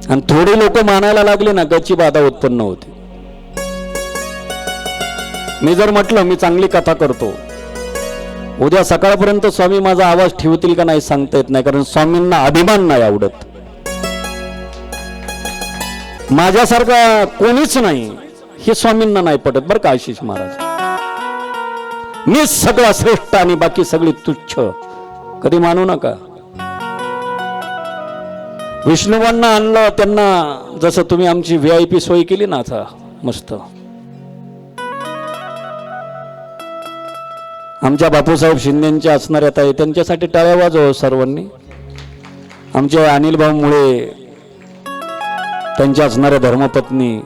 आणि थोडी लोक मानायला लागले ना गच्ची बाधा उत्पन्न होते. मी जर म्हटलं मी चांगली कथा करतो, उद्या सकाळपर्यंत स्वामी माझा आवाज ठेवतील का नाही सांगता येत नाही, कारण स्वामींना अभिमान नाही आवडत. माझ्यासारखा कोणीच नाही हे स्वामींना नाही पटत बरं का आशिष महाराज. मी सगळा श्रेष्ठ आणि बाकी सगळी तुच्छ, कधी मानू नका. विष्णुवांना आणलं त्यांना, जसं तुम्ही आमची VIP सोय केली ना आता मस्त. आमच्या बापूसाहेब शिंदेच्या असणाऱ्या ताई, त्यांच्यासाठी टाळ्या वाजवा सर्वांनी. आमचे अनिल भाऊ मुळे, त्यांच्या असणाऱ्या धर्मपत्नी,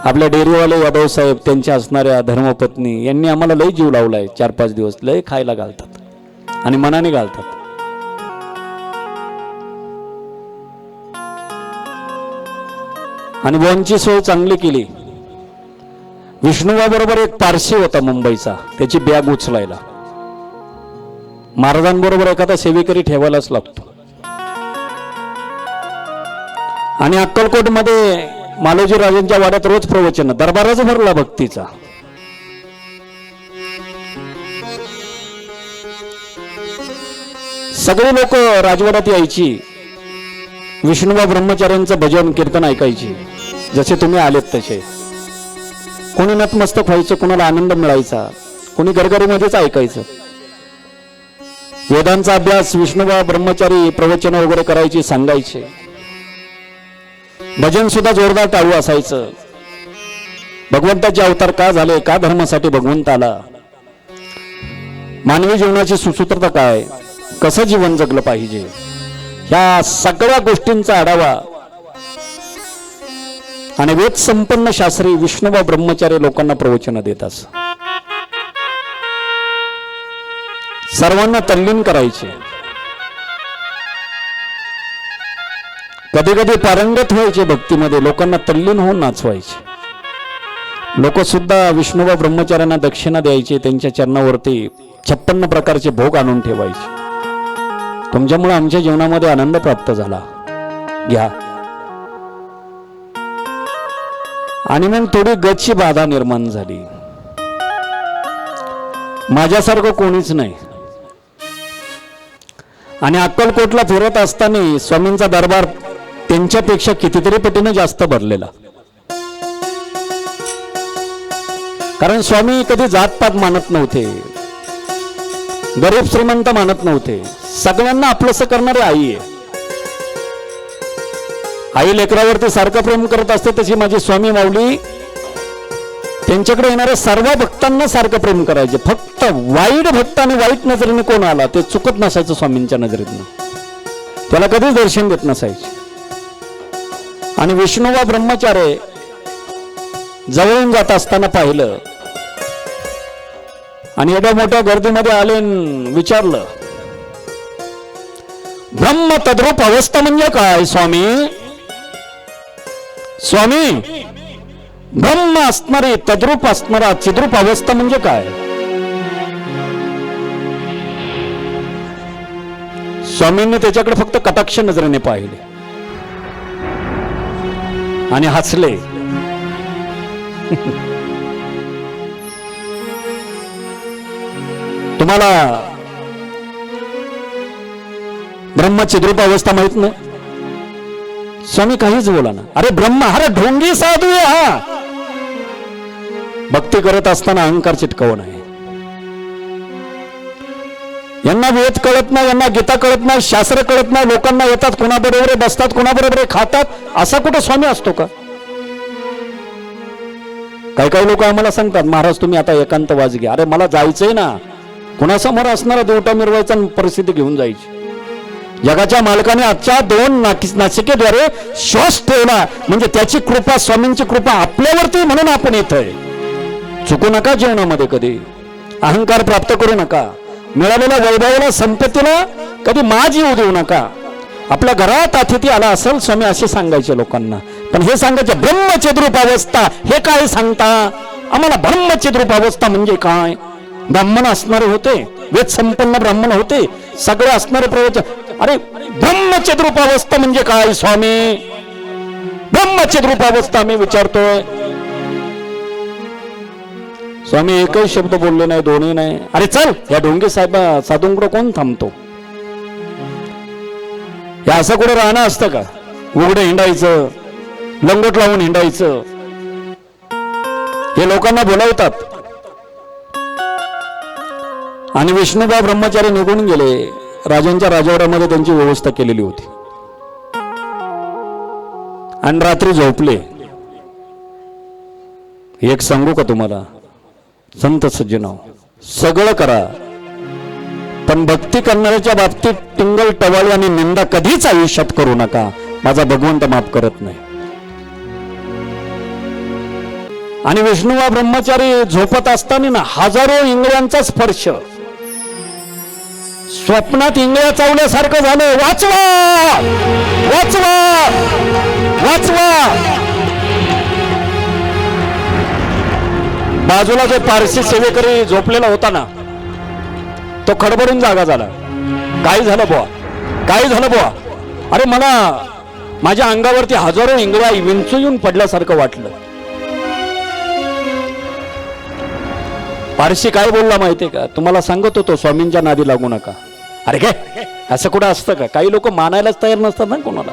आपल्या डेअरीवाले यादव साहेब त्यांच्या असणाऱ्या धर्मपत्नी, यांनी आम्हाला लय जीव लावलाय. 4-5 दिवस लय खायला घालतात आणि मनाने घालतात. आणि बोनची सोय चांगली केली. विष्णुबा बरोबर एक पारसी होता मुंबईचा, त्याची बॅग उचलायला. महाराजांबरोबर एखादा सेवेकरी ठेवायलाच लागतो. आणि अक्कलकोट मध्ये मालोजी राजांच्या वाड्यात रोज प्रवचन, दरबारच भरला भक्तीचा. सगळे लोक राजवाड्यात यायची, विष्णुबा ब्रह्मचार्यांचं भजन कीर्तन ऐकायची. जसे तुम्ही आलेत तसे. कोणी नतमस्तक व्हायचं, कोणाला आनंद मिळायचा, कोणी गरगरीमध्येच ऐकायचं. वेदांचा अभ्यास विष्णुबा ब्रह्मचारी प्रवचन वगैरे करायची, सांगायचे. भजन सुद्धा जोरदार चालू असायचं. भगवंताचे अवतार का झाले, का धर्मासाठी भगवंत आला, मानवी जीवनाची सुसूत्रता काय, कसं जीवन जगलं पाहिजे, ह्या सगळ्या गोष्टींचा आढावा आणि वेद संपन्न शास्त्री विष्णुबा ब्रह्मचारी लोकांना प्रवचन देत असत. सर्वांना तल्लीन करायचे. कधी कधी पारंगत व्हायचे भक्तीमध्ये, लोकांना तल्लीन होऊन नाचवायचे. लोक सुद्धा विष्णुबा ब्रह्मचार्यांना दक्षिणा द्यायचे, त्यांच्या चरणावरती 56 प्रकारचे भोग आणून ठेवायचे. तुमच्यामुळे आमच्या जीवनामध्ये आनंद प्राप्त झाला, घ्या. आणि मग थोडी गच्ची बाधा निर्माण झाली. माझ्यासारखं कोणीच नाही. आणि अक्कलकोटला फिरत असताना स्वामींचा दरबार त्यांच्यापेक्षा कितीतरी पटीने जास्त भरलेला. कारण स्वामी कधी जातपात मानत नव्हते, गरीब श्रीमंत मानत नव्हते. सगळ्यांना आपलंसं करणारी आई आहे. आई लेकरावरती सारखं प्रेम करत असते, तशी माझी स्वामी माऊली त्यांच्याकडे येणाऱ्या सर्व भक्तांना सारखं प्रेम करायचे. फक्त वाईट भक्त आणि वाईट नजरेने कोण आला ते चुकत नसायचं स्वामींच्या नजरेतनं, त्याला कधीच दर्शन देत नसायचे. आणि विष्णुबा ब्रह्मचार्य जवळून जात असताना पाहिलं आणि एवढ्या मोठ्या गर्दीमध्ये आले, विचारलं, ब्रह्म तद्रूप अवस्था म्हणजे काय स्वामी? स्वामी, ब्रह्म असणारे तद्रूप असणारा चिद्रूप अवस्था म्हणजे काय? स्वामींनी त्याच्याकडे फक्त कटाक्ष नजरेने पाहिले आणि हसले. तुम्हाला ब्रह्म चिद्रूप अवस्था माहित नाही? स्वामी काहीच बोला ना. अरे ब्रह्म, अरे ढोंगी साधू आहे हा. भक्ती करत असताना अहंकार चिटकवून आहे. यांना वेद कळत नाही, यांना गीता कळत नाही, शास्त्र कळत नाही. लोकांना येतात, कोणाबरोबर बसतात, कोणाबरोबर खातात. असा कुठं स्वामी असतो का? काही काही लोक आम्हाला सांगतात, महाराज तुम्ही आता एकांतवास घ्या. अरे मला जायचंय ना, कुणासमोर असणारा देवटा मिरवायचा, परिस्थिती घेऊन जायची. जगाच्या मालकाने आजच्या 2 नासिकेद्वारे श्वास ठेवला म्हणजे त्याची कृपा, स्वामींची कृपा आपल्यावरती, म्हणून आपण येतोय. चुकू नका जीवनामध्ये, कधी अहंकार प्राप्त करू नका. मिळालेल्या वैभवाला, संपत्तीला कधी माज येऊ देऊ नका. आपल्या घरात अतिथी आला असेल स्वामी असे सांगायचे लोकांना. पण हे सांगायचे ब्रह्मचिद्रूप अवस्था, हे काय सांगता आम्हाला? ब्रह्मचिद्रूप अवस्था म्हणजे काय? ब्राह्मण असणारे होते, वेद संपन्न ब्राह्मण होते, सगळे असणारे प्रवचन. अरे ब्रह्मचिद्रूप अवस्था म्हणजे काय स्वामी? ब्रह्मचित रूपावस्था मी विचारतोय. स्वामी एकही शब्द बोलले नाही, दोन्ही नाही. अरे चल, या ढोंगे साहेब साधूंकडे कोण थांबतो? हे असं कुठे राहणं असतं का? उघडे हिंडायचं, लंगोट लावून हिंडायचं. हे लोकांना बोलावतात. आणि विष्णुबा ब्रह्मचारी निघून गेले. राजांच्या राजवाड्यामध्ये त्यांची व्यवस्था केलेली होती. आणि रात्री झोपले. एक सांगू का तुम्हाला, संत सज्जनो, सगळं करा पण भक्ती करणाऱ्याच्या बाबतीत टिंगल टवाळी आणि निंदा कधीच आयुष्यात करू नका. माझा भगवंत माफ करत नाही. आणि विष्णुबा ब्रह्मचारी झोपत असताना ना हजारो इंगळ्यांचा स्पर्श. स्वप्नात इंगळ्या चावल्यासारखं झालं. वाचवा वाचवा वाचवा. बाजूला जो पारसी सेवेकरी झोपलेला होता ना, तो खडबडून जागा झाला. काय झालं बुवा, काय झालं बुवा? अरे मला माझ्या अंगावरती हजारो इंगळ्या विंचू येऊन पडल्यासारखं वाटलं. पारशी काय बोलला माहितीये का? तुम्हाला सांगत होतो स्वामींच्या नादी लागू नका. अरे काय असं कुठं असतं का? काही लोक मानायलाच तयार नसतात ना कोणाला.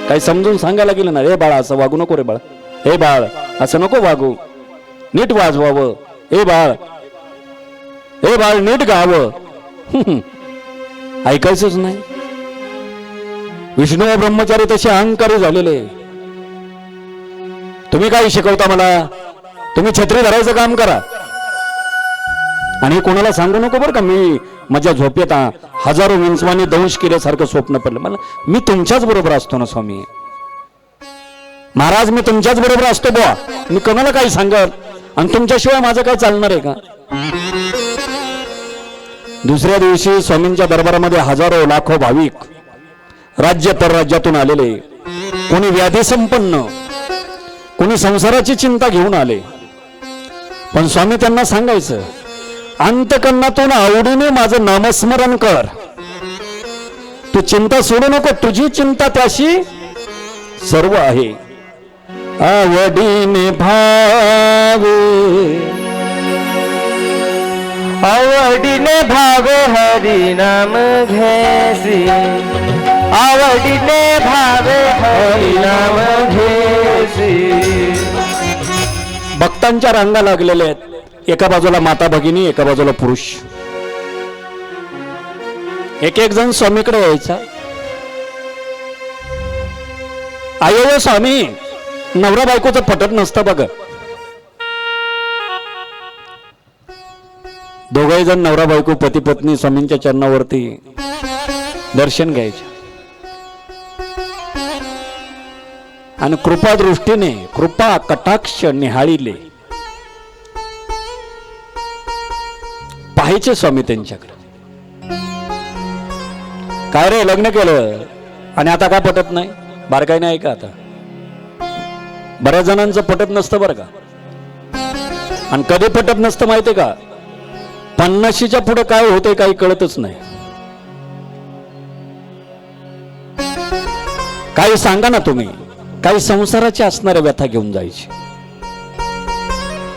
काही समजून सांगायला गेलं ना, हे बाळा असं वागू नको रे बाळ, हे बाळ असं नको वागू, नीट वाजवावं, हे बाळ नीट गावं. ऐकायचंच नाही. विष्णू ब्रह्मचारी तसे अहंकारी झालेले. तुम्ही काय शिकवता मला? तुम्ही छत्री धरायचं काम करा आणि कोणाला सांगू नको बरं का मी माझ्या झोपेत हजारो विंचवानी दंश केल्यासारखं स्वप्न पडलं मला. मी तुमच्याच बरोबर असतो ना स्वामी महाराज, मी तुमच्याच बरोबर असतो बुवा. मी कोणाला काही सांगल आणि तुमच्याशिवाय माझं काय चालणार आहे का? दुसऱ्या दिवशी स्वामींच्या दरबारामध्ये हजारो लाखो भाविक राज्य परराज्यातून आलेले. कोणी व्याधी संपन्न, कोणी संसाराची चिंता घेऊन आले. पण स्वामी त्यांना सांगायचं, अंतकरणातून आवडीने माझं नामस्मरण कर. तू चिंता सोडू नको, तुझी चिंता त्याशी सर्व आहे. आवडीने भावे, आवडीने भावे हरी नाम घेसी, आवडीने भावे हरी नाम घेसी. भक्तांच्या रांगा लागलेल्या आहेत. एका बाजूला माता भगिनी, एका बाजूला पुरुष. एक एक जण स्वामीकडे यायचा. आयो स्वामी, नवरा बायकोचं पटत नसतं बघ. दोघही जण नवरा बायको पती पत्नी स्वामींच्या चरणावरती दर्शन घ्यायचे आणि कृपा दृष्टीने कृपा कटाक्ष निहाळीले पाहायचे स्वामी त्यांच्याकडे. काय रे लग्न केलं आणि आता काय पटत नाही? बारकाई नाही का? आता बऱ्याच जणांचं पटत नसतं बरं का. आणि कधी पटत नसतं माहितीये का? 50च्या पुढे काय होतंय काही कळतच नाही. काही सांगा ना तुम्ही, काही संसाराची असणाऱ्या व्यथा घेऊन जायची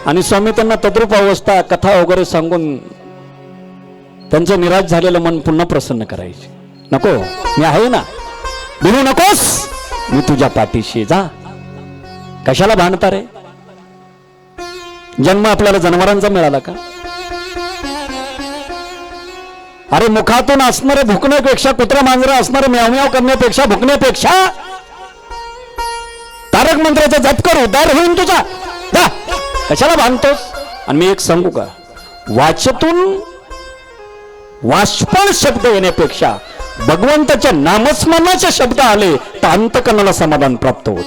आणि स्वामी त्यांना तद्रूप अवस्था कथा वगैरे सांगून त्यांचं निराश झालेलं मन पुन्हा प्रसन्न करायचे. नको, मी आहे ना, बिनू नकोस, मी तुझ्या पाठीशी. जा, कशाला भांडता रे? जन्म आपल्याला जनावरांचा मिळाला का? अरे मुखातून असणारे भुकण्यापेक्षा, कुत्रा मांजरा असणारे म्याव करण्यापेक्षा, भुकण्यापेक्षा तारक मंत्राचा जप कर, उद्धार होईल तुझा. जा, कशाला भांडतोस? आणि मी एक सांगू का, वाचतून वाष्पण शब्द येण्यापेक्षा भगवंताच्या नामस्मरणाचे शब्द आले तर अंतकरणाला समाधान प्राप्त होत.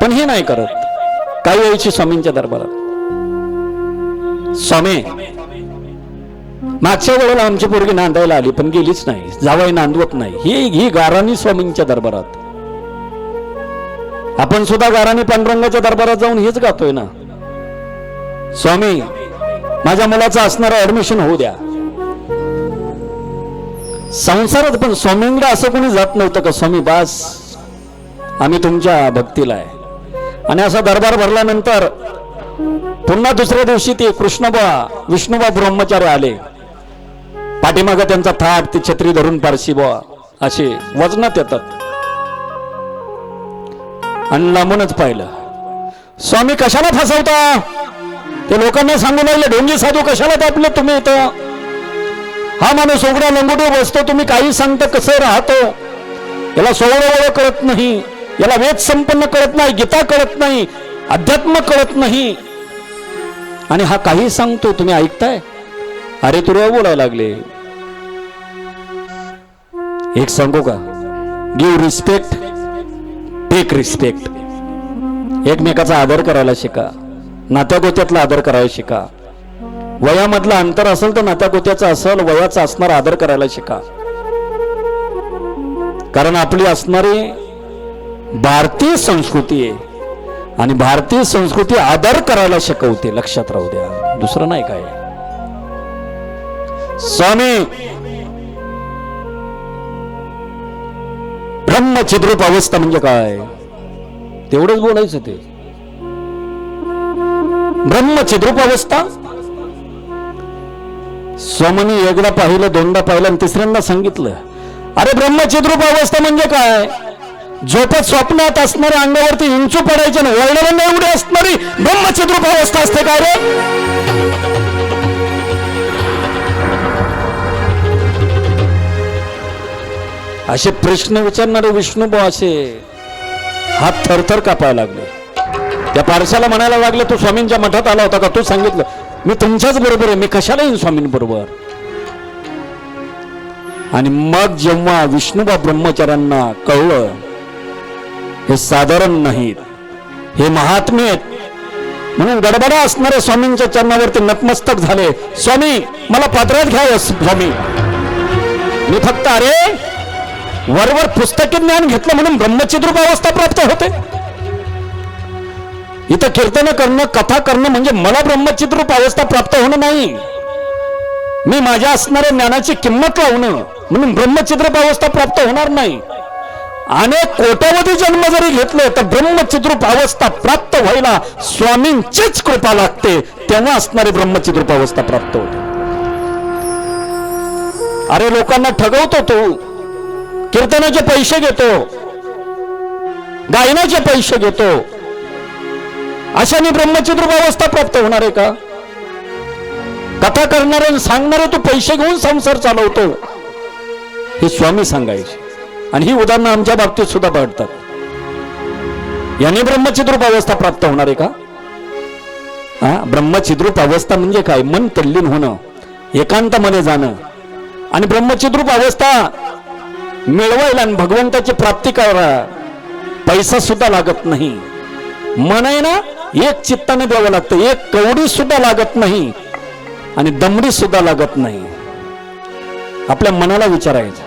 पण हे नाही करत. काही यायची स्वामींच्या दरबारात. स्वामी, मागच्या वेळेला आमची पोरगी नांदायला आली पण गेलीच नाही, जावई नांदवत नाही. ही गाराणी स्वामींच्या दरबारात. आपण सुद्धा गाराणी पांडुरंगाच्या दरबारात जाऊन हेच गातोय ना, स्वामी माझ्या मुलाचं असणारं ऍडमिशन होऊ द्या. संसारात पण स्वामींकडे असं कोणी जात नव्हतं का स्वामी बास आम्ही तुमच्या भक्तीला आहे. आणि असा दरबार भरल्यानंतर पुन्हा दुसऱ्या दिवशी ते कृष्णबा विष्णुबा ब्रह्मचारी आले. पाठीमागं त्यांचा थाट ती छत्री धरून पारशी बुवा असे वजनात येतात. आणि लांबूनच पाहिलं स्वामी कशाला फसवता. ते लोकांना सांगू लागले ढोंगी साधू कशाला दाबले तुम्ही इथं. हा माणूस उघड्या लंगोटी बसतो तुम्ही काही सांगता कसं राहतो. याला सोवळं कळत नाही, याला वेद संपन्न कळत नाही, गीता कळत नाही, अध्यात्म कळत नाही. आणि हा काही सांगतो तुम्ही ऐकताय. अरे तुला बोलायला लागले. एक सांगू का, गिव्ह रिस्पेक्ट टेक रिस्पेक्ट. एकमेकाचा आदर करायला शिका, नात्या गोत्यातला आदर करायला शिका. वयामधलं अंतर असेल तर नात्या गोत्याचा असेल, वयाचा असणारा आदर करायला शिका. कारण आपली असणारी भारतीय संस्कृती आहे आणि भारतीय संस्कृती आदर करायला शिकवते. लक्षात राहू द्या, दुसरं नाही काय. स्वामी ब्रह्मचिद्रूप अवस्था म्हणजे काय तेवढंच बोलायचं. ते ब्रह्मचिद्रूप अवस्था स्वामींनी एकदा पाहिलं, दोनदा पाहिलं आणि तिसऱ्यांदा सांगितलं. अरे ब्रह्मचिद्रूप अवस्था म्हणजे काय. झोपेत स्वप्नात असणाऱ्या अंगावरती इंचू पडायचे ना, वर्णन एवढी असणारी ब्रह्मचिद्रूप अवस्था असते काय रे. असे प्रश्न विचारणारे विष्णुबा असे हात थरथर कापायला लागले. त्या पारशाला म्हणायला लागले तू स्वामींच्या मठात आला होता का. तू सांगितलं मी तुमच्याच बरोबर आहे, मी कशाला येईन स्वामींबरोबर. आणि मग जेव्हा विष्णुबा ब्रह्मचार्यांना कळलं हे साधारण नाहीत, हे महात्मे आहेत, म्हणून गडबडा असणारे स्वामींच्या चरणावरती नतमस्तक झाले. स्वामी मला पात्रात घ्यावं स्वामी. मी फक्त अरे वरवर पुस्तकी ज्ञान घेतलं म्हणून ब्रह्मचिद्रूप अवस्था प्राप्त होते. इथं कीर्तन करणं, कथा करणं म्हणजे मला ब्रह्मचिद्रूप अवस्था प्राप्त होणं नाही. मी माझ्या असणाऱ्या ज्ञानाची किंमत लावणं म्हणून ब्रह्मचिद्रूप अवस्था प्राप्त होणार नाही. अनेक कोट्यावधी जन्म जरी घेतले तर ब्रह्मचिद्रूप अवस्था प्राप्त व्हायला स्वामींचीच कृपा लागते, तेव्हा असणारी ब्रह्मचिद्रूप अवस्था प्राप्त होते. अरे लोकांना ठगवतो तू, कीर्तनाचे पैसे घेतो, गायनाचे पैसे घेतो, अशाने ब्रह्मचिद्रूप अवस्था प्राप्त होणार आहे का. कथा करणारे सांगणारे तू पैसे घेऊन संसार चालवतो, हे स्वामी सांगायचे. आणि ही उदाहरणं आमच्या बाबतीत सुद्धा पडतात. याने ब्रह्मचिद्रूप अवस्था प्राप्त होणार आहे का. ब्रह्मचिद्रूप अवस्था म्हणजे काय, मन तल्लीन होणं, एकांतामध्ये जाणं. आणि ब्रह्मचिद्रूप अवस्था मिळवायला आणि भगवंताची प्राप्ती करायला पैसा सुद्धा लागत नाही. मन आहे ना एक चित्ताने द्यावं लागतं, एक कवडी सुद्धा लागत नाही आणि दमडी सुद्धा लागत नाही. आपल्या मनाला विचारायचं